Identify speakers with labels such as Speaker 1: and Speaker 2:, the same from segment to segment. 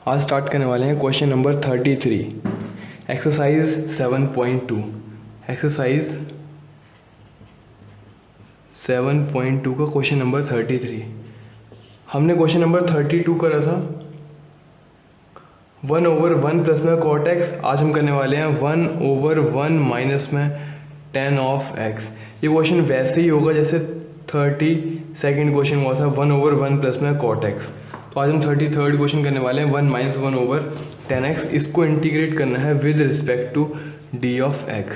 Speaker 1: आज स्टार्ट करने वाले हैं क्वेश्चन नंबर 33, एक्सरसाइज 7.2। एक्सरसाइज 7.2 का क्वेश्चन नंबर 33। हमने क्वेश्चन नंबर 32 करा था 1/1 प्लस में cot x। आज हम करने वाले हैं 1/1 माइनस में tan ऑफ x। ये क्वेश्चन वैसे ही होगा जैसे 32nd क्वेश्चन हुआ था 1/1 प्लस में cot x। तो आज हम 33rd क्वेश्चन करने वाले हैं 1 - 1/tan x। इसको इंटीग्रेट करना है with respect to d of x।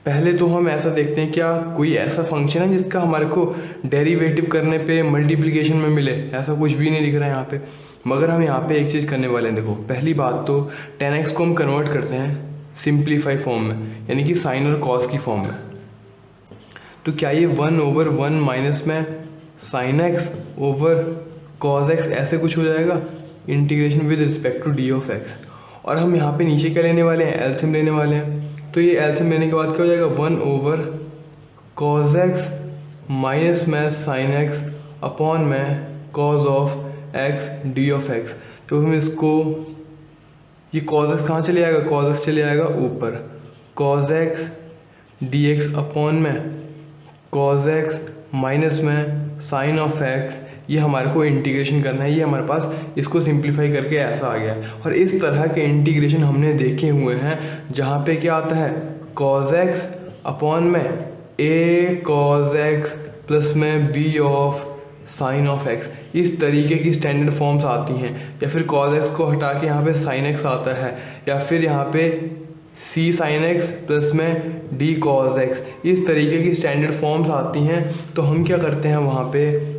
Speaker 1: पहले तो हम ऐसा देखते हैं क्या कोई ऐसा फंक्शन है जिसका हमारे को डेरिवेटिव करने पे मल्टीप्लिकेशन में मिले। ऐसा कुछ भी नहीं दिख रहा है यहाँ पे, मगर हम यहाँ पे एक चीज़ करने वाले हैं। देखो पहली बात तो tan x को हम कन्वर्ट करते हैं सिंप्लीफाई फॉर्म में, यानी कि साइन और कॉस की फॉर्म में। तो क्या ये 1/1 माइनस में sine x over cos x ऐसे कुछ हो जाएगा, integration with respect to d of x. और हम यहाँ पे नीचे क्या लेने वाले हैं, एलसीएम लेने वाले हैं। तो ये एलसीएम लेने के बाद क्या हो जाएगा 1/cos एक्स माइनस में साइन एक्स अपॉन में cos of x d of x. तो हम इसको, ये cos एक्स कहाँ चले आएगा, cos एक्स चले आएगा ऊपर, cos x d x upon में cos एक्स माइनस में साइन ऑफ एक्स। ये हमारे को इंटीग्रेशन करना है, ये हमारे पास इसको सिंप्लीफाई करके ऐसा आ गया है। और इस तरह के इंटीग्रेशन हमने देखे हुए हैं जहाँ पे क्या आता है cos x अपॉन में a cos x प्लस में b of sine of x। इस तरीके की स्टैंडर्ड फॉर्म्स आती हैं। या फिर cos x को हटा के यहाँ पे sin x आता है, या फिर यहाँ पे c sin x प्लस में d cos x। इस तरीके की स्टैंडर्ड फॉर्म्स आती हैं। तो हम क्या करते हैं वहाँ पे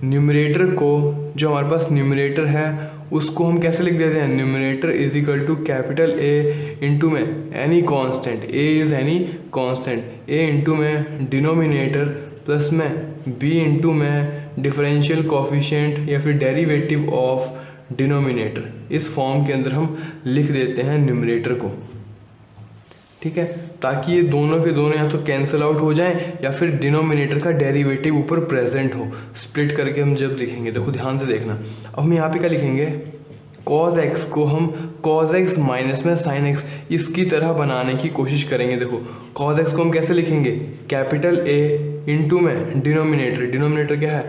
Speaker 1: न्यूमरेटर को, जो हमारे पास न्यूमरेटर है उसको हम कैसे लिख देते हैं, numerator is equal to capital A into में any constant, A is any constant, A into में डिनोमिनेटर प्लस में B इंटू में डिफरेंशियल कोफिशिएंट या फिर डेरिवेटिव ऑफ डिनोमिनेटर। इस फॉर्म के अंदर हम लिख देते हैं न्यूमरेटर को, ठीक है, ताकि ये दोनों के दोनों या तो कैंसिल आउट हो जाएं या फिर डिनोमिनेटर का डेरिवेटिव ऊपर प्रेजेंट हो। स्प्लिट करके हम जब लिखेंगे, देखो ध्यान से देखना। अब हम यहाँ पे क्या लिखेंगे, cos x को हम cos x माइनस में sin x इसकी तरह बनाने की कोशिश करेंगे। देखो cos x को हम कैसे लिखेंगे, कैपिटल A इंटू में डिनोमिनेटर क्या है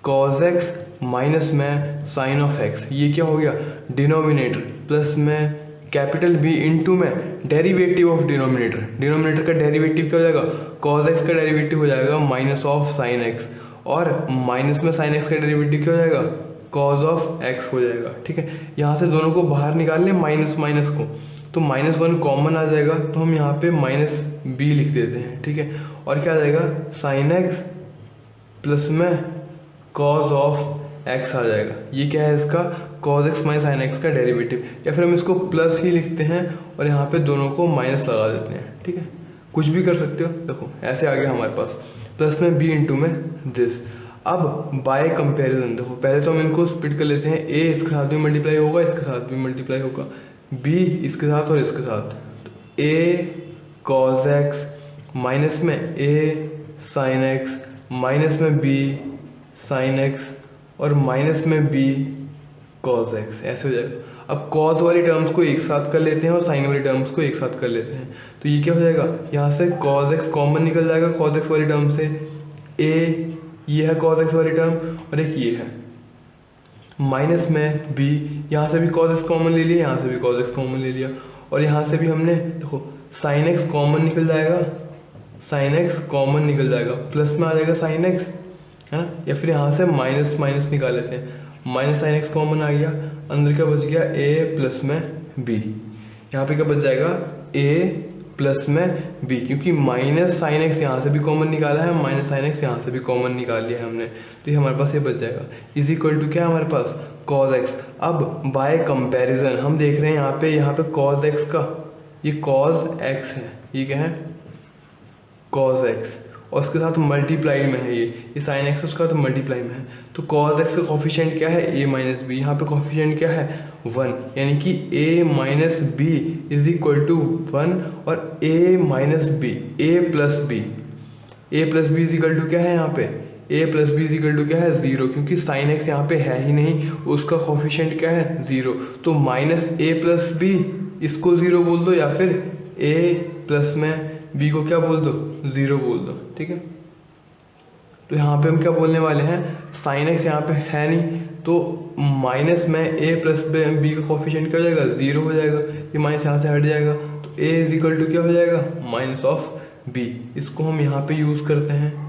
Speaker 1: cos x माइनस में साइन ऑफ x। ये क्या हो गया डिनोमिनेटर प्लस में कैपिटल B इंटू में डेरिवेटिव ऑफ डिनोमिनेटर का डेरिवेटिव क्या हो जाएगा, cos x का डेरिवेटिव हो जाएगा माइनस ऑफ साइन x, और माइनस में साइन x का डेरिवेटिव क्या हो जाएगा cos ऑफ x हो जाएगा। ठीक है, यहाँ से दोनों को बाहर निकाल लें माइनस को, तो -1 कॉमन आ जाएगा। तो हम यहाँ पे -b लिख देते हैं, ठीक है, और क्या आ जाएगा साइन x प्लस में cos ऑफ x आ जाएगा। ये क्या है इसका cos x minus sine x का डेरिवेटिव, या फिर हम इसको प्लस ही लिखते हैं और यहाँ पे दोनों को माइनस लगा देते हैं। ठीक है, कुछ भी कर सकते हो। देखो ऐसे आ गया हमारे पास प्लस में b इंटू में दिस। अब बाय कंपैरिजन देखो, पहले तो हम इनको स्प्लिट कर लेते हैं। a इसके साथ भी मल्टीप्लाई होगा, इसके साथ भी मल्टीप्लाई होगा, b इसके साथ और इसके साथ। तो a cos x माइनस में a साइन x माइनस में b साइन x और माइनस में b cos x, ऐसे हो जाएगा। अब cos वाली टर्म्स को एक साथ कर लेते हैं और साइन वाली टर्म्स को एक साथ कर लेते हैं। तो ये क्या हो जाएगा, यहाँ से cos x कॉमन निकल जाएगा cos x वाली टर्म से, a ये है cos x वाली टर्म और एक ये है, माइनस में b, यहाँ से भी cos x कॉमन ले लिया, यहाँ से भी cos x कॉमन ले लिया, और यहाँ से भी हमने देखो sin x कॉमन निकल जाएगा, sin x कॉमन निकल जाएगा, प्लस में आ जाएगा sin x, है ना, या फिर यहाँ से माइनस निकाल लेते हैं, माइनस साइन एक्स कॉमन आ गया, अंदर क्या बच गया a प्लस में b। यहाँ पे क्या बच जाएगा a प्लस में b, क्योंकि माइनस साइन एक्स यहाँ से भी कॉमन निकाला है, माइनस साइन एक्स यहाँ से भी कॉमन निकाल लिया है हमने। तो ये हमारे पास ये बच जाएगा इज इक्वल टू क्या है हमारे पास cos x। अब बाय कंपैरिजन हम देख रहे हैं यहाँ पे cos x का, ये cos x है, ये क्या है cos x, और उसके साथ मल्टीप्लाई में है ये साइन एक्स उसका तो मल्टीप्लाई में है। तो cos x का कॉफिशिएंट क्या है a माइनस बी, यहाँ पे कॉफिशिएंट क्या है 1, यानी कि a minus b is equal to 1, और a minus b a plus b is equal to क्या है यहाँ पे a plus b is equal to क्या है 0, क्योंकि साइन एक्स यहाँ पे है ही नहीं, उसका कोफिशिएंट क्या है 0। तो माइनस ए प्लस बी इसको 0 बोल दो, या फिर ए प्लस में बी को क्या बोल दो 0 बोल दो, ठीक है। तो यहाँ पे हम क्या बोलने वाले हैं, साइन एक्स यहाँ पे है नहीं, तो माइनस में ए प्लस बी का कोफिशिएंट क्या हो जाएगा 0 हो जाएगा, ये माइनस यहाँ से हट जाएगा, तो ए इज इक्वल टू क्या हो जाएगा माइनस ऑफ बी। इसको हम यहाँ पे यूज़ करते हैं,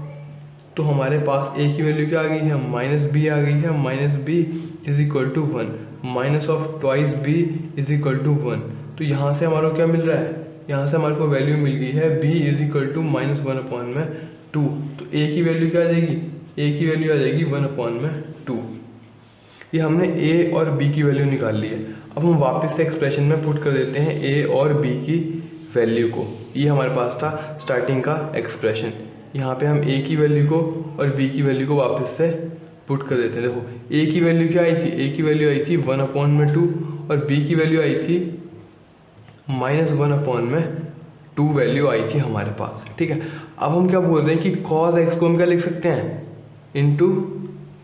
Speaker 1: तो हमारे पास ए की वैल्यू क्या आ गई है माइनस बी आ गई है, minus b is equal to 1, minus of twice b is equal to 1। तो यहाँ से हमारा क्या मिल रहा है, यहाँ से हमारे को वैल्यू मिल गई है b is equal to minus 1/2। तो a की वैल्यू क्या आ जाएगी, a की वैल्यू आ जाएगी 1/2। ये हमने a और b की वैल्यू निकाल ली है। अब हम वापस से एक्सप्रेशन में पुट कर देते हैं a और b की वैल्यू को। ये हमारे पास था स्टार्टिंग का एक्सप्रेशन। यहाँ पे हम a की वैल्यू को और b की वैल्यू को वापस से पुट कर देते हैं। देखो a की वैल्यू क्या आई थी, a की वैल्यू आई थी 1/2 और b की वैल्यू आई थी -1/2 वैल्यू आई थी हमारे पास, ठीक है। अब हम क्या बोल रहे हैं कि cos x को हम क्या लिख सकते हैं इनटू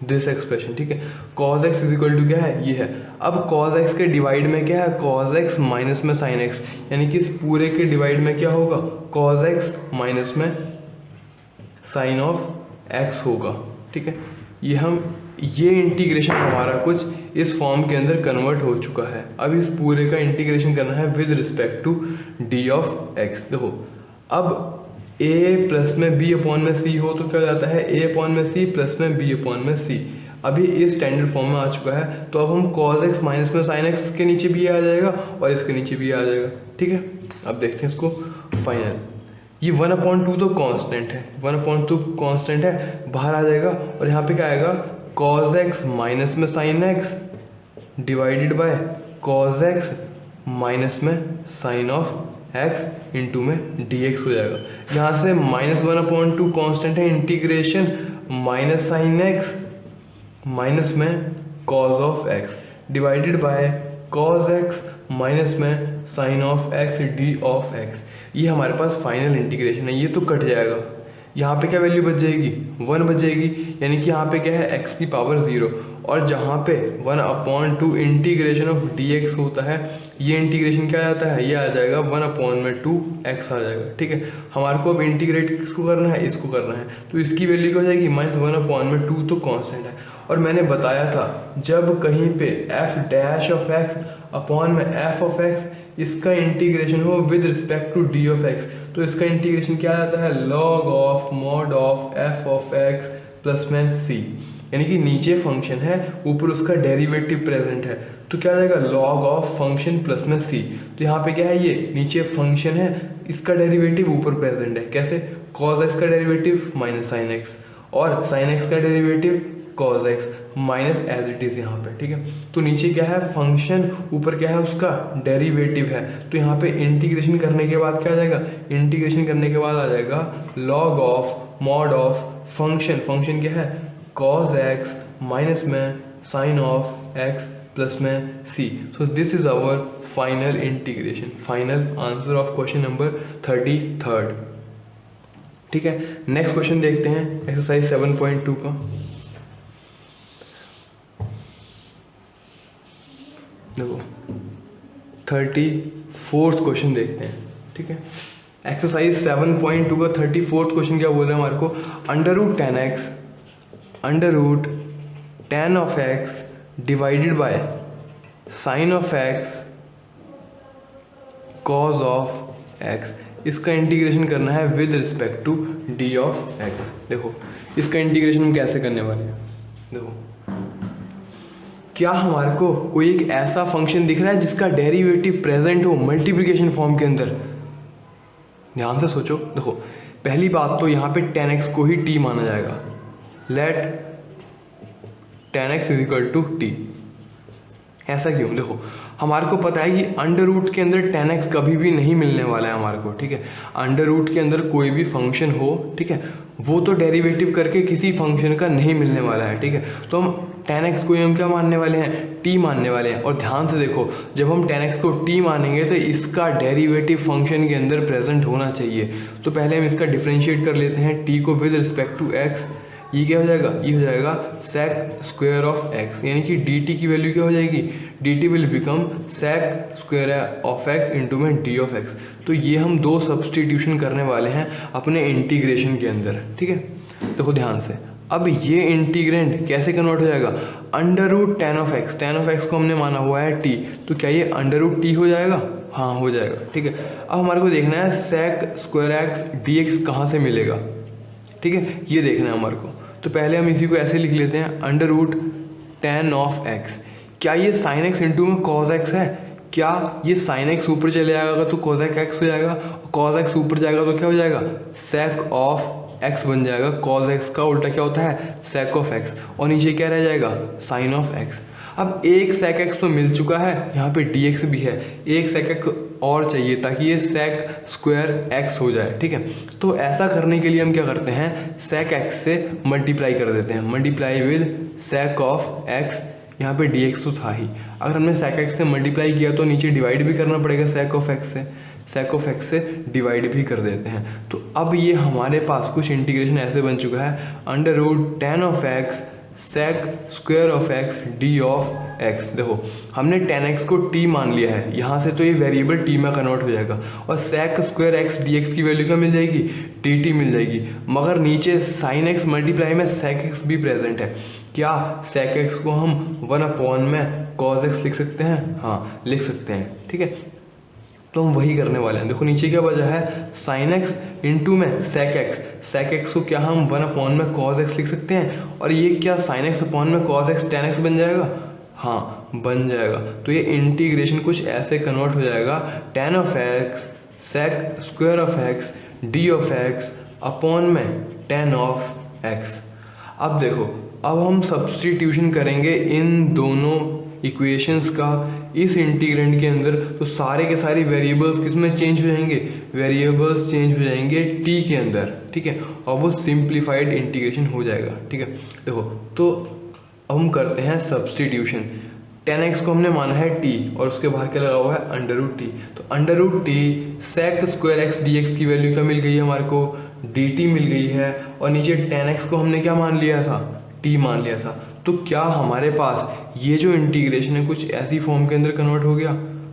Speaker 1: दिस एक्सप्रेशन, ठीक है। cos x is equal to क्या है, ये है। अब cos x के डिवाइड में क्या है, cos x माइनस में sin x, यानी कि इस पूरे के डिवाइड में क्या होगा cos x माइनस में sin ऑफ x होगा, ठीक है। ये इंटीग्रेशन हमारा कुछ इस फॉर्म के अंदर कन्वर्ट हो चुका है। अब इस पूरे का इंटीग्रेशन करना है with respect to d of x. देखो अब a प्लस में b अपॉन में c हो तो क्या हो जाता है a अपॉन में c प्लस में b अपॉन में c। अभी इस स्टैंडर्ड फॉर्म में आ चुका है, तो अब हम cos x माइनस में sin x के नीचे भी आ जाएगा और इसके नीचे भी आ जाएगा, ठीक है। अब देखते हैं इसको फाइनल। ये 1/2 तो कांस्टेंट है, 1/2 कांस्टेंट है, बाहर आ जाएगा और यहाँ पे क्या आएगा cos x माइनस में sin x divided bye cos x minus में sin ऑफ x इंटू में dx हो जाएगा। यहाँ से -1/2 कांस्टेंट है, integration minus sin x minus में cos of x divided bye cos x minus में sin of x d of x। ये हमारे पास फाइनल इंटीग्रेशन है। ये तो कट जाएगा, यहाँ पे क्या वैल्यू बच जाएगी 1 बच जाएगी, यानी कि यहाँ पे क्या है x की पावर 0, और जहाँ पे 1/2 इंटीग्रेशन ऑफ dx होता है, ये इंटीग्रेशन क्या आता है, ये आ जाएगा 1/2x आ जाएगा, ठीक है। हमारे को अब इंटीग्रेट किसको करना है, इसको करना है, तो इसकी वैल्यू क्या हो जाएगी -1/2 तो कांस्टेंट है। और मैंने बताया था जब कहीं पे f dash of x upon में f ऑफ x इसका इंटीग्रेशन हो with respect to d of x, तो इसका इंटीग्रेशन क्या आता है log of mod of f of x plus में c, यानी कि नीचे फंक्शन है ऊपर उसका डेरिवेटिव प्रेजेंट है, तो क्या आ जाएगा log ऑफ फंक्शन प्लस में c। तो यहाँ पे क्या है, ये नीचे फंक्शन है, इसका डेरिवेटिव ऊपर प्रेजेंट है, कैसे cos x का डेरिवेटिव माइनस sin x और sin x का derivative cos x minus as it is यहाँ पे, ठीक है। तो नीचे क्या है फंक्शन, ऊपर क्या है उसका डेरिवेटिव है, तो यहाँ पे इंटीग्रेशन करने के बाद क्या आ जाएगा, इंटीग्रेशन करने के बाद आ जाएगा log of mod of function, function क्या है cos x माइनस में sin ऑफ x प्लस में c। So this is our final integration, final answer of question number 33, ठीक है। नेक्स्ट क्वेश्चन देखते हैं एक्सरसाइज 7.2 का। देखो 34th क्वेश्चन देखते हैं, ठीक है। एक्सरसाइज 7.2 का 34th क्वेश्चन क्या बोल रहा है हमारे को, under root tan of x divided by sin of x cos of x, इसका इंटीग्रेशन करना है with respect to d of x। देखो इसका इंटीग्रेशन हम कैसे करने वाले हैं, देखो क्या हमारे को कोई एक ऐसा फंक्शन दिख रहा है जिसका डेरिवेटिव प्रेजेंट हो मल्टीप्लिकेशन फॉर्म के अंदर, ध्यान से सोचो। देखो पहली बात तो यहाँ पे tan x को ही t माना जाएगा, let tan x is equal to t। ऐसा क्यों, देखो हमारे को पता है कि अंडर रूट के अंदर tan x कभी भी नहीं मिलने वाला है हमारे को, ठीक है। अंडर रूट के अंदर कोई भी फंक्शन हो, ठीक है, वो तो डेरिवेटिव करके किसी फंक्शन का नहीं मिलने वाला है, ठीक है। तो हम tan x को हम क्या मानने वाले हैं, t मानने वाले हैं। और ध्यान से देखो जब हम tan x को t मानेंगे तो इसका डेरिवेटिव फंक्शन के अंदर प्रेजेंट होना चाहिए। तो पहले हम इसका डिफ्रेंशिएट कर लेते हैं t को विद रिस्पेक्ट टू x, ये क्या हो जाएगा, ये हो जाएगा सेक स्क्वायर ऑफ एक्स, यानी कि डी टी की वैल्यू क्या हो जाएगी, d t will become sec square of x into में डी ऑफ एक्स। तो ये हम दो सब्सटीट्यूशन करने वाले हैं अपने इंटीग्रेशन के अंदर, ठीक है। देखो ध्यान से, अब ये इंटीग्रेंड कैसे कन्वर्ट हो जाएगा, under root tan of x, tan of x को हमने माना हुआ है टी, तो क्या ये अंडर रूट टी हो जाएगा, हाँ हो जाएगा, ठीक है। अब हमारे को देखना है sec square x d x कहाँ से मिलेगा, ठीक है, ये देखना है हमारे को। तो पहले हम इसी को ऐसे लिख लेते हैं, under root tan of x, क्या ये साइन एक्स इंटू में कॉज एक्स है, क्या ये साइन एक्स ऊपर चले जाएगा तो कोसेक एक्स हो जाएगा, कॉज एक्स ऊपर जाएगा तो क्या हो जाएगा, सेक ऑफ एक्स बन जाएगा। कॉज एक्स का उल्टा क्या होता है, सेक ऑफ एक्स, और नीचे क्या रह जाएगा, साइन ऑफ एक्स। अब एक सेक एक्स तो मिल चुका है, यहाँ पे डी एक्स भी है, एक सेक एक्स और चाहिए ताकि ये सेक स्क्वायर एक्स हो जाए, ठीक है। तो ऐसा करने के लिए हम क्या करते हैं, सेक एक्स से मल्टीप्लाई कर देते हैं, multiply with sake of x, यहाँ पे डी एक्स तो था ही, अगर हमने सेक एक्स से मल्टीप्लाई किया तो नीचे डिवाइड भी करना पड़ेगा सेक ऑफ एक्स से, सेक ऑफ एक्स से डिवाइड भी कर देते हैं। तो अब ये हमारे पास कुछ इंटीग्रेशन ऐसे बन चुका है, under root tan of x sec square of x d of x. देखो हमने टेन एक्स को टी मान लिया है, यहाँ से तो ये वेरिएबल टी में कन्वर्ट हो जाएगा, और sec square x d x की वैल्यू क्या मिल जाएगी, डी टी मिल जाएगी। मगर नीचे साइन एक्स मल्टीप्लाई में सेक एक्स भी प्रेजेंट है, क्या सेक एक्स को हम 1 में कॉज एक्स लिख सकते हैं, हाँ लिख सकते हैं, ठीक है। तो हम वही करने वाले हैं। देखो नीचे क्या बचा है, साइन एक्स इंटू में सेक एक्स, सेक एक्स को क्या हम 1 में कॉज एक्स लिख सकते हैं, और ये क्या साइन एक्स अपॉन में कॉज एक्स टेन एक्स बन जाएगा, हाँ बन जाएगा। तो ये इंटीग्रेशन कुछ ऐसे कन्वर्ट हो जाएगा, tan of x sec square of x d of x upon में टेन ऑफ एक्स। अब देखो, अब हम सब्स्टिट्यूशन करेंगे इन दोनों इक्वेशंस का इस इंटीग्रेंड के अंदर, तो सारे के सारे वेरिएबल्स किसमें चेंज हो जाएंगे, वेरिएबल्स चेंज हो जाएंगे टी के अंदर, ठीक है, और वो सिंप्लीफाइड इंटीग्रेशन हो जाएगा, ठीक है। देखो तो अब हम करते हैं सब्स्टिट्यूशन, टेन एक्स को हमने माना है टी और उसके बाहर क्या लगा हुआ है, अंडर रूट टी। तो under root t sec square x d x की वैल्यू क्या मिल गई है हमारे को, डी टी मिल गई है, और नीचे टेन एक्स को हमने क्या मान लिया था, टी मान लिया था। तो क्या हमारे पास ये जो इंटीग्रेशन है कुछ ऐसी फॉर्म के अंदर कन्वर्ट हो गया,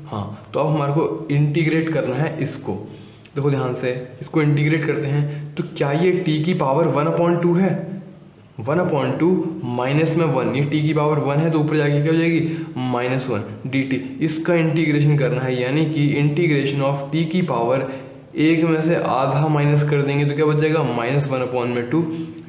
Speaker 1: हाँ। तो अब हमारे को इंटीग्रेट करना है इसको, देखो ध्यान से, इसको इंटीग्रेट करते हैं। तो क्या ये t की पावर 1/2 है, 1/2 माइनस में 1, ये t की पावर 1 है तो ऊपर जाके क्या हो जाएगी, -1 dt। इसका इंटीग्रेशन करना है, यानी कि इंटीग्रेशन ऑफ t की पावर एक में से आधा माइनस कर देंगे तो क्या बच जाएगा, -1/2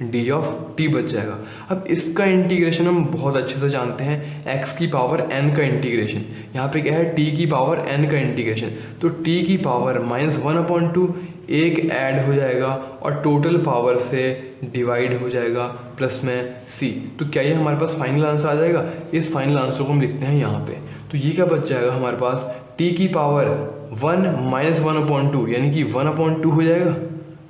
Speaker 1: डी ऑफ टी बच जाएगा। अब इसका इंटीग्रेशन हम बहुत अच्छे से जानते हैं, x की पावर n का इंटीग्रेशन, यहाँ पे क्या है, t की पावर n का इंटीग्रेशन। तो t की पावर -1/2 एक ऐड हो जाएगा और टोटल पावर से डिवाइड हो जाएगा प्लस में c। तो क्या ये हमारे पास फाइनल आंसर आ जाएगा, इस फाइनल आंसर को हम लिखते हैं यहाँ पे। तो ये क्या बच जाएगा हमारे पास, t की पावर 1 -1/2 यानी कि 1/2 हो जाएगा,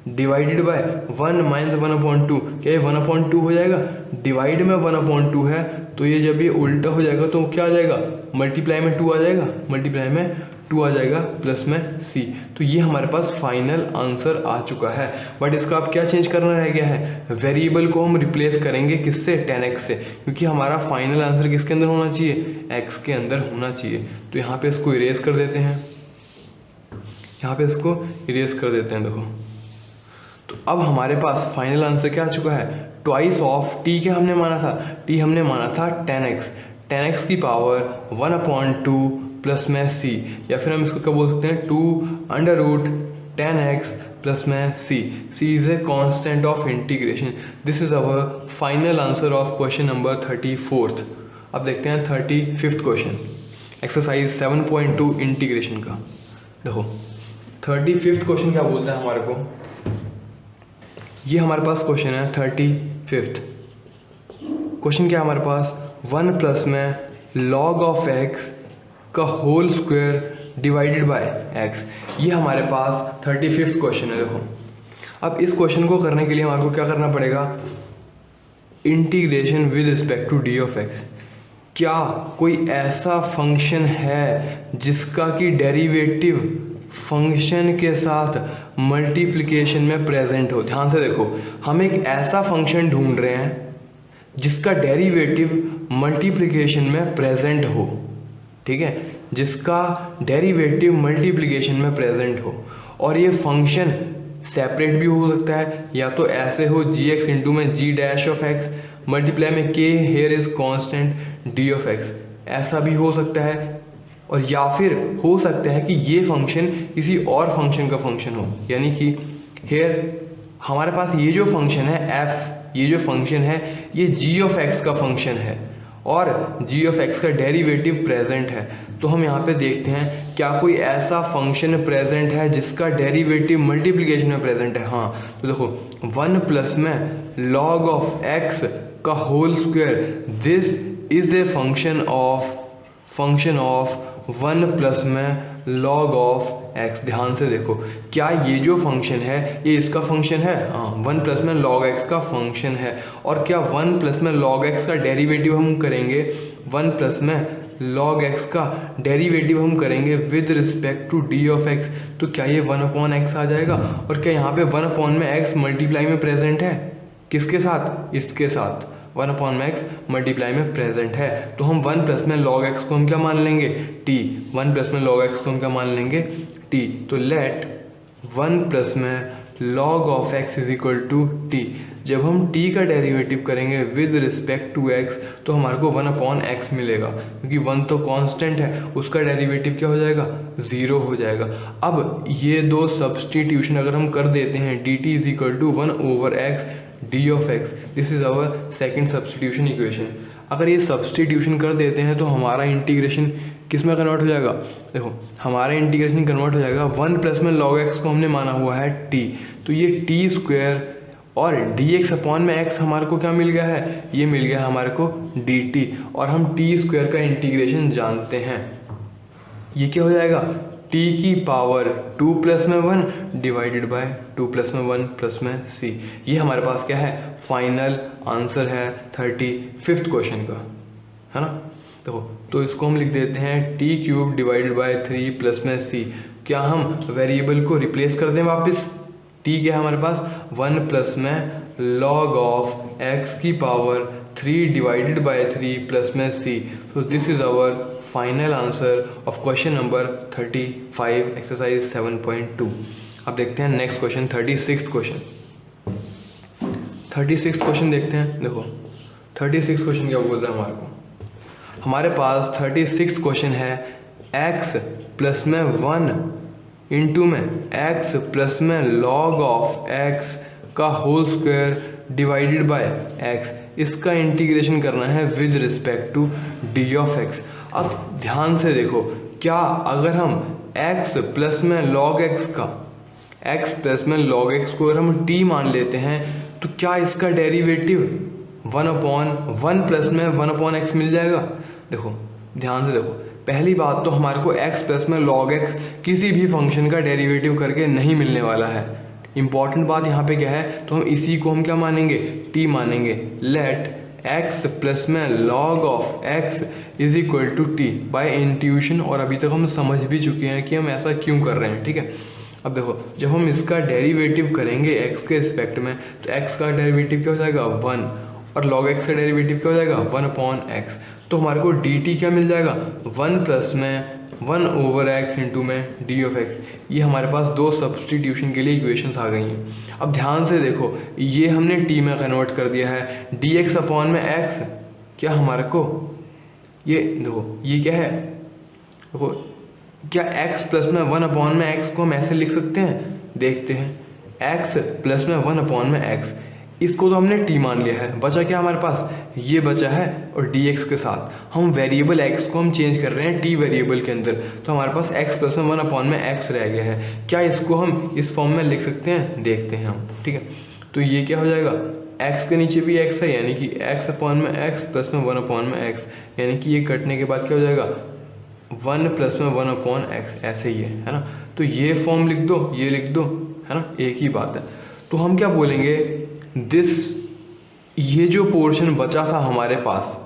Speaker 1: डिवाइडेड बाय 1 -1/2, क्या ये 1/2 हो जाएगा, डिवाइड में 1/2 है, तो ये जब ये उल्टा हो जाएगा तो क्या आ जाएगा, मल्टीप्लाई में 2 आ जाएगा, मल्टीप्लाई में 2 आ जाएगा प्लस में c। तो ये हमारे पास फाइनल आंसर आ चुका है। बट इसका अब क्या चेंज करना रह गया है, वेरिएबल को हम रिप्लेस करेंगे किससे, 10x से, क्योंकि हमारा फाइनल आंसर किसके अंदर होना चाहिए, x के अंदर होना चाहिए। तो यहाँ पे इसको इरेज कर देते हैं, यहाँ पे इसको इरेज कर देते हैं। देखो तो अब हमारे पास फाइनल आंसर क्या आ चुका है, ट्वाइस ऑफ टी क्या हमने माना था, टी हमने माना था 10x, 10x की पावर 1/2 प्लस में c, या फिर हम इसको क्या बोल सकते हैं, 2√10x प्लस में c। c is a constant of integration. This is our final answer of question number 34। अब देखते हैं 35th क्वेश्चन, एक्सरसाइज 7.2 इंटीग्रेशन का। देखो 35th क्वेश्चन क्या बोलता है हमारे को, ये हमारे पास क्वेश्चन है 35th क्वेश्चन। क्या हमारे पास 1 प्लस में log ऑफ x का whole square divided by x, ये हमारे पास 35th क्वेश्चन है। देखो अब इस क्वेश्चन को करने के लिए हमारे को क्या करना पड़ेगा, integration with respect to d of x. क्या कोई ऐसा फंक्शन है जिसका कि डेरिवेटिव फंक्शन के साथ मल्टीप्लिकेशन में प्रेजेंट हो। ध्यान से देखो, हम एक ऐसा फंक्शन ढूंढ रहे हैं जिसका डेरिवेटिव मल्टीप्लिकेशन में प्रेजेंट हो, ठीक है, जिसका डेरिवेटिव मल्टीप्लिकेशन में प्रेजेंट हो। और ये फंक्शन सेपरेट भी हो सकता है, या तो ऐसे हो जी एक्स इंटू में जी डैश ऑफ एक्स मल्टीप्लाई में के here is constant D of x, ऐसा भी हो सकता है। और या फिर हो सकता है कि ये फंक्शन किसी और फंक्शन का फंक्शन हो, यानी कि हेयर हमारे पास ये जो फंक्शन है एफ, ये जो फंक्शन है ये जी ऑफ एक्स का फंक्शन है और जी ऑफ एक्स का डेरिवेटिव प्रेजेंट है। तो हम यहाँ पे देखते हैं क्या कोई ऐसा फंक्शन प्रेजेंट है जिसका डेरिवेटिव मल्टीप्लिकेशन में प्रेजेंट है। हाँ, तो देखो 1 प्लस में लॉग ऑफ एक्स का whole square, this is a function of 1 plus में लॉग ऑफ एक्स। ध्यान से देखो, क्या ये जो फंक्शन है ये इसका फंक्शन है? हाँ, 1 प्लस में लॉग एक्स का फंक्शन है। और क्या 1 प्लस में लॉग एक्स का डेरिवेटिव हम करेंगे, 1 प्लस में लॉग एक्स का डेरिवेटिव हम करेंगे with respect to d of x, तो क्या ये 1 अपॉन एक्स आ जाएगा? और क्या यहाँ पे 1 अपॉन में एक्स मल्टीप्लाई में प्रेजेंट है? किसके साथ? इसके साथ 1 अपॉन में एक्स मल्टीप्लाई में प्रेजेंट है। तो हम 1 प्लस में लॉग एक्स को हम क्या मान लेंगे? टी। 1 प्लस में लॉग एक्स को हम क्या मान लेंगे? टी। तो लेट 1 प्लस में log of x is equal to t. जब हम टी का डेरिवेटिव करेंगे विद रिस्पेक्ट टू एक्स तो हमारे को 1 अपॉन एक्स मिलेगा, क्योंकि 1 तो कांस्टेंट है, उसका डेरिवेटिव क्या हो जाएगा? 0 हो जाएगा। अब ये दो सब्सटीट्यूशन अगर हम कर देते हैं, d t is equal to 1 over x d of x, this is our second substitution equation. अगर ये सब्सटीट्यूशन कर देते हैं तो हमारा इंटीग्रेशन किस में कन्वर्ट हो जाएगा? देखो, हमारा इंटीग्रेशन कन्वर्ट हो जाएगा 1 प्लस में लॉग एक्स को हमने माना हुआ है टी, तो ये टी स्क्वायर और डी एक्स अपॉन में एक्स हमारे को क्या मिल गया है? ये मिल गया है हमारे को डी टी। और हम टी स्क्वायर का इंटीग्रेशन जानते हैं, ये क्या हो जाएगा? t की पावर 2 प्लस में 1 डिवाइडेड बाय 2 प्लस में 1 प्लस में c। ये हमारे पास क्या है? फाइनल आंसर है 35th क्वेश्चन का, है ना। देखो, तो इसको हम लिख देते हैं t cube divided by 3 plus में c। क्या हम वेरिएबल को रिप्लेस कर दें वापस? t क्या है हमारे पास? 1 प्लस में लॉग ऑफ x की पावर 3 डिवाइडेड बाय 3 प्लस में c। तो this is our final answer of question number 35 exercise 7.2। अब देखते हैं next question 36th question. 36th question देखते हैं। देखो 36th क्वेश्चन क्या बोल रहा है हमारे को? हमारे पास 36th क्वेश्चन है x प्लस में 1 इंटू में x प्लस में लॉग ऑफ x का whole square divided by x, इसका इंटीग्रेशन करना है with respect to d of x। अब ध्यान से देखो, क्या अगर हम x प्लस में लॉग x का x प्लस में लॉग x को अगर हम t मान लेते हैं तो क्या इसका डेरिवेटिव 1 अपॉन 1 प्लस में 1 अपॉन x मिल जाएगा? देखो ध्यान से देखो, पहली बात तो हमारे को x प्लस में लॉग x किसी भी फंक्शन का डेरिवेटिव करके नहीं मिलने वाला है। इंपॉर्टेंट बात यहाँ पे क्या है? तो हम इसी को हम क्या मानेंगे? t मानेंगे। लेट x प्लस में log of x is equal to t by intuition, और अभी तक हम समझ भी चुके हैं कि हम ऐसा क्यों कर रहे हैं, ठीक है। अब देखो, जब हम इसका डेरिवेटिव करेंगे x के रिस्पेक्ट में तो x का डेरिवेटिव क्या हो जाएगा? 1, और log x का डेरिवेटिव क्या हो जाएगा? 1 अपॉन x। तो हमारे को dt क्या मिल जाएगा? 1 प्लस में 1 ओवर x इंटू में डी ऑफ एक्स। ये हमारे पास दो सब्सटीट्यूशन के लिए इक्वेशंस आ गई हैं। अब ध्यान से देखो, ये हमने t में कन्वर्ट कर दिया है, डी एक्स अपॉन में x क्या हमारे को, ये देखो ये क्या है? देखो, क्या x प्लस में 1 अपॉन में x को हम ऐसे लिख सकते हैं? देखते हैं, x प्लस में 1 अपॉन में x, इसको तो हमने t मान लिया है, बचा क्या हमारे पास? ये बचा है, और dx के साथ हम वेरिएबल x को हम चेंज कर रहे हैं t वेरिएबल के अंदर, तो हमारे पास x प्लस में 1 अपॉन में x रह गया है। क्या इसको हम इस फॉर्म में लिख सकते हैं? देखते हैं हम, ठीक है। तो ये क्या हो जाएगा? x के नीचे भी x है, यानी कि x अपॉन में x प्लस में 1 अपॉन में x, यानी कि ये कटने के बाद क्या हो जाएगा? 1 प्लस में 1 अपॉन x, ऐसे ही है ना। तो ये फॉर्म लिख दो, ये लिख दो, है ना, एक ही बात है। तो हम क्या बोलेंगे? दिस, ये जो पोर्शन बचा था हमारे पास,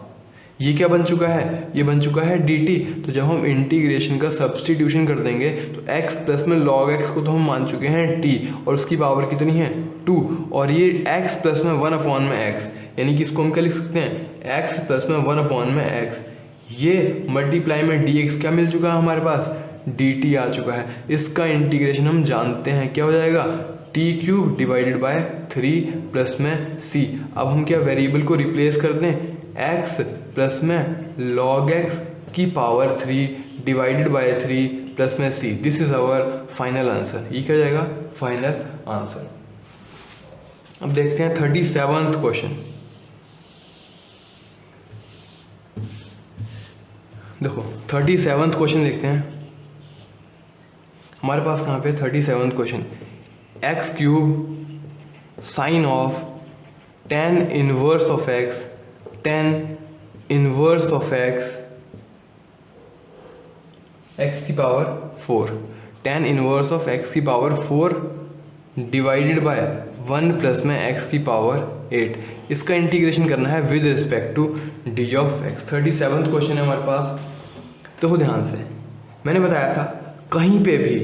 Speaker 1: ये क्या बन चुका है, ये बन चुका है dt। तो जब हम इंटीग्रेशन का सब्सटीट्यूशन कर देंगे तो x प्लस में log x को तो हम मान चुके हैं t, और उसकी पावर कितनी है 2, और ये x प्लस में 1 अपॉन में x, यानी कि इसको हम क्या लिख सकते हैं x प्लस में 1 अपॉन में x। ये मल्टीप्लाई में dx क्या मिल चुका है हमारे पास, dt आ चुका है। इसका इंटीग्रेशन हम जानते हैं क्या हो जाएगा, t³ डिवाइडेड बाय 3 प्लस में c। अब हम क्या वेरिएबल को रिप्लेस करते हैं, x प्लस में log x की पावर 3 डिवाइडेड बाय 3 प्लस में c। This is our final answer. ये क्या हो जाएगा, फाइनल आंसर। अब देखते हैं 37वां क्वेश्चन। देखो 37वां क्वेश्चन देखते हैं हमारे पास कहाँ पे, 37वां question, x³ sine of tan inverse of x, tan inverse of x की power 4, tan inverse of x की पावर 4 डिवाइडेड बाय 1 प्लस में x की पावर 8। इसका इंटीग्रेशन करना है with respect to d of x। 37वां क्वेश्चन है हमारे पास। देखो ध्यान से, मैंने बताया था कहीं पे भी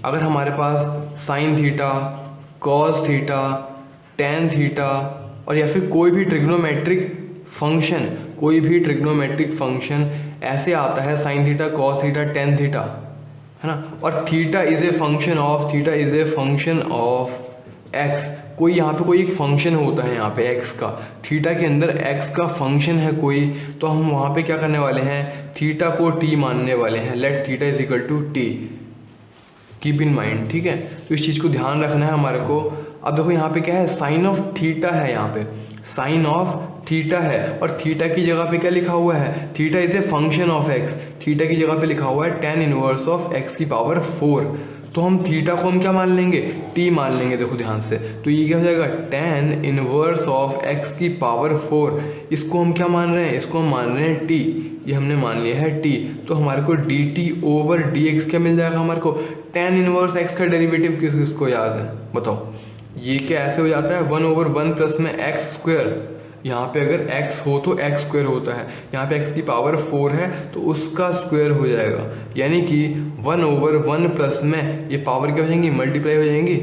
Speaker 1: अगर हमारे पास sine theta, cos theta, tan theta और या फिर कोई भी ट्रिग्नोमेट्रिक फंक्शन, कोई भी ट्रिग्नोमेट्रिक फंक्शन ऐसे आता है, sign theta, cos theta, tan theta, है ना, और theta is a function of, theta is a function of x. कोई यहाँ पे कोई एक फंक्शन होता है यहाँ पे एक्स का, थीटा के अंदर एक्स का फंक्शन है कोई, तो हम वहाँ पे क्या करने वाले हैं, थीटा को टी मानने वाले हैं। Let theta is equal to t, keep in mind, ठीक है। तो इस चीज़ को ध्यान रखना है हमारे को। अब देखो यहाँ पे क्या है, साइन ऑफ थीटा है, यहाँ पे साइन ऑफ थीटा है, और थीटा की जगह पे क्या लिखा हुआ है, theta is a function of x. Theta की जगह पे लिखा हुआ है tan इनवर्स ऑफ एक्स की पावर 4। तो हम थीटा को हम क्या मान लेंगे, टी मान लेंगे। देखो ध्यान से, तो ये क्या हो जाएगा, tan इनवर्स ऑफ एक्स की पावर 4। इसको हम क्या मान रहे हैं, इसको हम मान रहे हैं टी, ये हमने मान लिया है टी। तो हमारे को dt ओवर dx क्या मिल जाएगा हमारे को, tan इनवर्स एक्स का डेरिवेटिव किसको याद है बताओ, ये क्या ऐसे हो जाता है 1/1 प्लस में एक्स स्क्वायर। यहाँ पे अगर x हो तो x स्क्वायर होता है, यहाँ पे x की पावर 4 है तो उसका स्क्वायर हो जाएगा, यानी कि 1/1 प्लस में ये पावर क्या हो जाएंगी, मल्टीप्लाई हो जाएंगी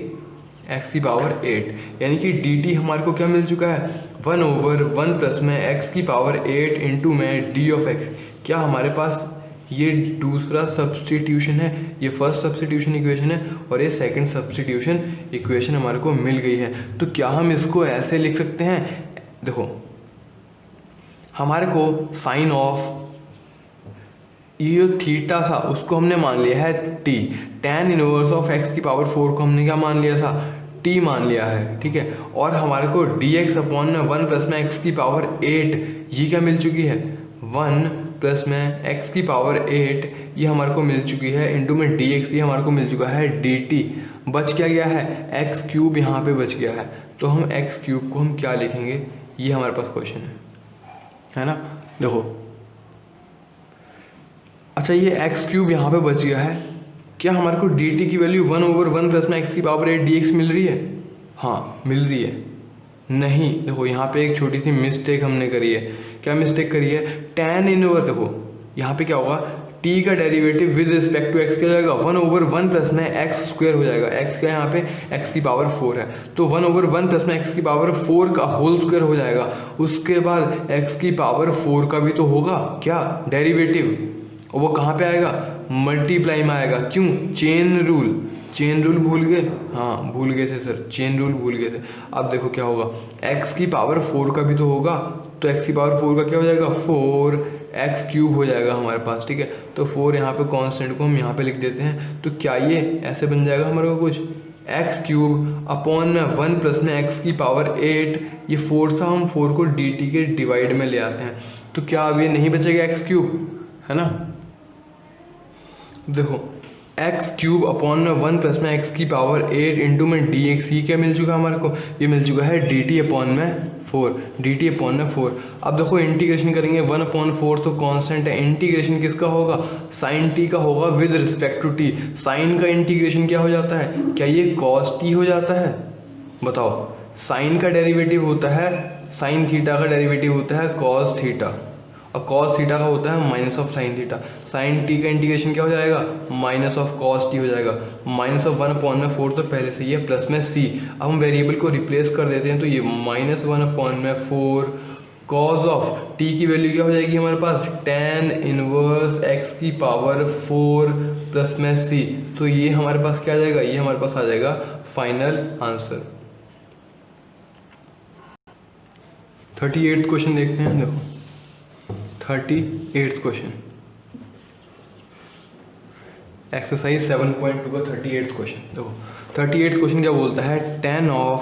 Speaker 1: x की पावर 8, यानी कि dt हमारे को क्या मिल चुका है, 1/1 प्लस में x की पावर 8 इंटू में d ऑफ x। क्या हमारे पास ये दूसरा सब्सटीट्यूशन है, ये फर्स्ट सब्सटीट्यूशन इक्वेशन है, और ये सेकंड सब्सटीट्यूशन इक्वेशन हमारे को मिल गई है। तो क्या हम इसको ऐसे लिख सकते हैं, देखो हमारे को साइन ऑफ ये जो थीटा था उसको हमने मान लिया है T, tan inverse of x की पावर 4 को हमने क्या मान लिया था, टी मान लिया है, ठीक है। और हमारे को dx अपॉन में 1 प्लस में एक्स की पावर 8 ये क्या मिल चुकी है, 1 प्लस में एक्स की पावर 8 ये हमारे को मिल चुकी है, इंटू में dx ये हमारे को मिल चुका है dt। बच क्या गया है, x³ यहाँ पे बच गया है, तो हम x³ को हम क्या लिखेंगे, ये हमारे पास क्वेश्चन है ना। देखो अच्छा, ये x³ यहाँ पे बच गया है, क्या हमारे को dt की वैल्यू 1/1 प्लस में एक्स की पावर 8 dx मिल रही है, हाँ मिल रही है। नहीं, देखो यहाँ पे एक छोटी सी मिस्टेक हमने करी है। क्या मिस्टेक करी है, tan इनवर्स, देखो यहाँ पे क्या होगा, t का derivative with respect to x क्या हो जाएगा, 1/1 प्लस में एक्स स्क्वायर हो जाएगा। x क्या है यहाँ पे, x की पावर 4 है, तो 1/1 प्लस में x की पावर 4 का होल स्क्वायर हो जाएगा। उसके बाद x की पावर 4 का भी तो होगा क्या डेरिवेटिव, और वो कहाँ पे आएगा, मल्टीप्लाई में आएगा। क्यों, चेन रूल, चेन रूल भूल गए, हाँ भूल गए थे सर, चेन रूल भूल गए थे। अब देखो क्या होगा, x की पावर 4 का भी तो होगा, तो x की पावर 4 का क्या हो जाएगा, 4x³ हो जाएगा हमारे पास, ठीक है। तो 4 यहाँ पे कांस्टेंट को हम यहाँ पे लिख देते हैं। तो क्या ये ऐसे बन जाएगा हमारे को कुछ, x³ अपॉन में 1 प्लस में x की पावर 8, ये 4 था, हम 4 को dt के डिवाइड में ले आते हैं। तो क्या अब ये नहीं बचेगा x³, है ना। देखो x³ अपॉन में 1 प्लस में x की पावर 8 इंटू में dx, ये क्या मिल चुका हमारे को, ये मिल चुका है dt अपॉन में 4, dt अपॉन में 4। अब देखो इंटीग्रेशन करेंगे 1/4 तो कांस्टेंट है, इंटीग्रेशन किसका होगा, साइन t का होगा with respect to t। Sine का इंटीग्रेशन क्या हो जाता है, क्या ये cos t हो जाता है, बताओ। साइन का डेरिवेटिव होता है, साइन थीटा का डेरिवेटिव होता है cos थीटा, अब कॉस थीटा का होता है minus of sine theta, sine t का इंटीग्रेशन क्या हो जाएगा, माइनस ऑफ कॉस टी हो जाएगा, माइनस ऑफ 1/4 तो पहले से ही है, प्लस में सी। अब हम वेरिएबल को रिप्लेस कर देते हैं, तो ये -1/4 कॉस ऑफ टी की वैल्यू क्या हो जाएगी हमारे पास, tan इनवर्स x की पावर 4 प्लस में सी। तो ये हमारे पास क्या आ जाएगा, ये हमारे पास आ जाएगा फाइनल आंसर। 38th क्वेश्चन देखते हैं। देखो 38th क्वेश्चन, एक्सरसाइज 7.2 का 38th क्वेश्चन। देखो 38th क्वेश्चन क्या बोलता है, tan ऑफ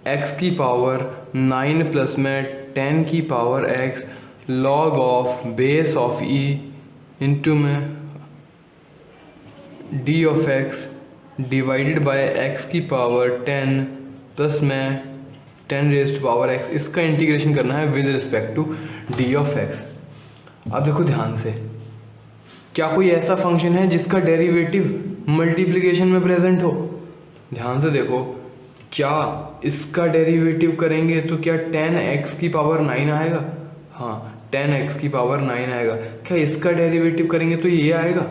Speaker 1: x की पावर 9 प्लस में tan की power x log of base of e into में d of x divided by x की पावर 10 प्लस में 10 रेज़ टू पावर x, इसका इंटीग्रेशन करना है with respect to d of x। अब देखो ध्यान से, क्या कोई ऐसा फंक्शन है जिसका डेरिवेटिव मल्टीप्लिकेशन में प्रेजेंट हो? ध्यान से देखो, क्या इसका डेरिवेटिव करेंगे तो क्या tan x की पावर 9 आएगा? हाँ, tan x की पावर 9 आएगा। क्या इसका डेरिवेटिव करेंगे तो ये आएगा?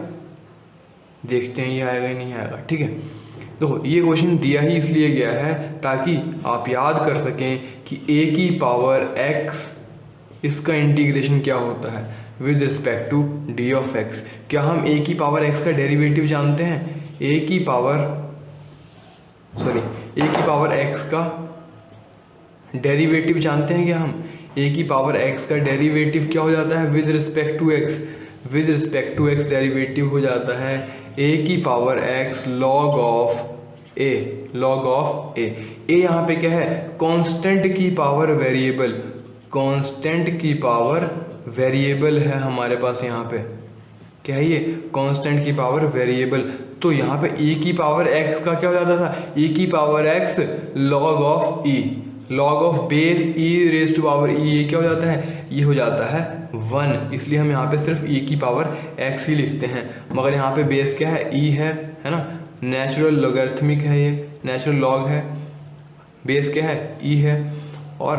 Speaker 1: देखते हैं ये आएगा ही नहीं आएगा। ठीक है, देखो ये क्वेश्चन दिया ही इसलिए गया है ताकि आप याद कर सकें कि a की पावर x इसका इंटीग्रेशन क्या होता है with respect to d of x। क्या हम a की पावर x का डेरिवेटिव जानते हैं? a की पावर x का डेरिवेटिव जानते हैं क्या हम? a की पावर x का डेरिवेटिव क्या हो जाता है with respect to x? With respect to x derivative हो जाता है a की power x log of a, log of a। a यहाँ पे क्या है, कांस्टेंट की पावर वेरिएबल, कांस्टेंट की पावर वेरिएबल है हमारे पास। यहाँ पे क्या है, ये कांस्टेंट की पावर वेरिएबल। तो यहाँ पे e की पावर x का क्या हो जाता था, e की power x log of e, log of base e raise to power e, ये क्या हो जाता है, ये हो जाता है 1। इसलिए हम यहाँ पे सिर्फ e की पावर x ही लिखते हैं, मगर यहाँ पे बेस क्या है, e है ना, नेचुरल लॉगरिथमिक है, ये नेचुरल लॉग है, बेस क्या है, e है और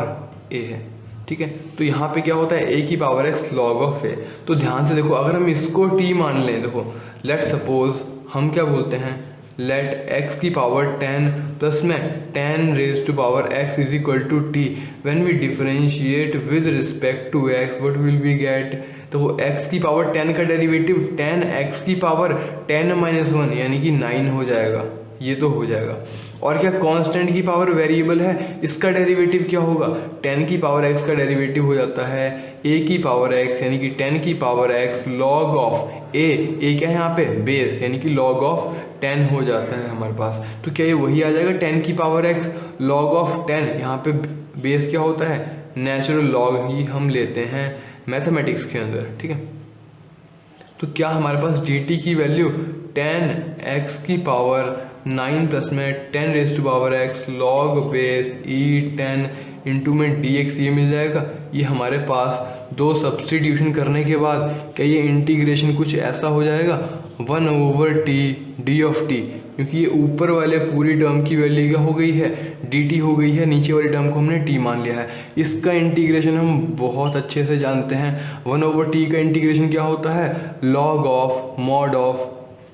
Speaker 1: a है। ठीक है, तो यहाँ पे क्या होता है, a की power x log of a। तो ध्यान से देखो, अगर हम इसको t मान लें, देखो लेट सपोज हम क्या बोलते हैं, लेट x की पावर 10 प्लस में 10 raise to power x is equal to t. When we differentiate with respect to x what will we get. तो x की पावर 10 का डेरिवेटिव 10x की पावर 10 - 1 यानी कि 9 हो जाएगा, ये तो हो जाएगा। और क्या कांस्टेंट की पावर वेरिएबल है, इसका डेरिवेटिव क्या होगा, 10 की पावर x का डेरिवेटिव हो जाता है a की पावर x यानी कि 10 की power x log of a क्या है यहाँ पे, बेस यानी कि log ऑफ 10 हो जाता है हमारे पास। तो क्या ये वही आ जाएगा 10 की पावर x log ऑफ 10। यहाँ पे बेस क्या होता है, नेचुरल लॉग ही हम लेते हैं मैथमेटिक्स के अंदर। ठीक है, तो क्या हमारे पास dt की वैल्यू 10x की पावर 9 प्लस में 10 raise to power x log बेस e10 इंटू में dx ये मिल जाएगा। ये हमारे पास दो सब्स्टिट्यूशन करने के बाद क्या ये इंटीग्रेशन कुछ ऐसा हो जाएगा 1/t d ऑफ t, क्योंकि ये ऊपर वाले पूरी टर्म की वैल्यू क्या हो गई है, dt हो गई है, नीचे वाली टर्म को हमने t मान लिया है। इसका इंटीग्रेशन हम बहुत अच्छे से जानते हैं, 1/t का इंटीग्रेशन क्या होता है, log of mod of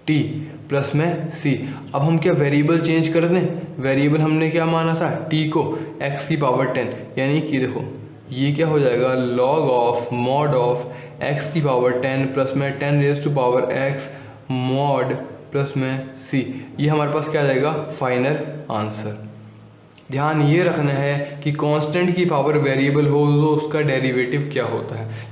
Speaker 1: t plus में c। अब हम क्या वेरिएबल चेंज कर दें, वेरिएबल हमने क्या माना था, t को x की पावर 10, यानी कि देखो ये क्या हो जाएगा log of mod of x की पावर 10 प्लस में 10 raise to power x mod plus में c। ये हमारे पास क्या आ जाएगा, फाइनल आंसर। ध्यान ये रखना है कि कांस्टेंट की पावर वेरिएबल हो तो उसका डेरिवेटिव क्या होता है।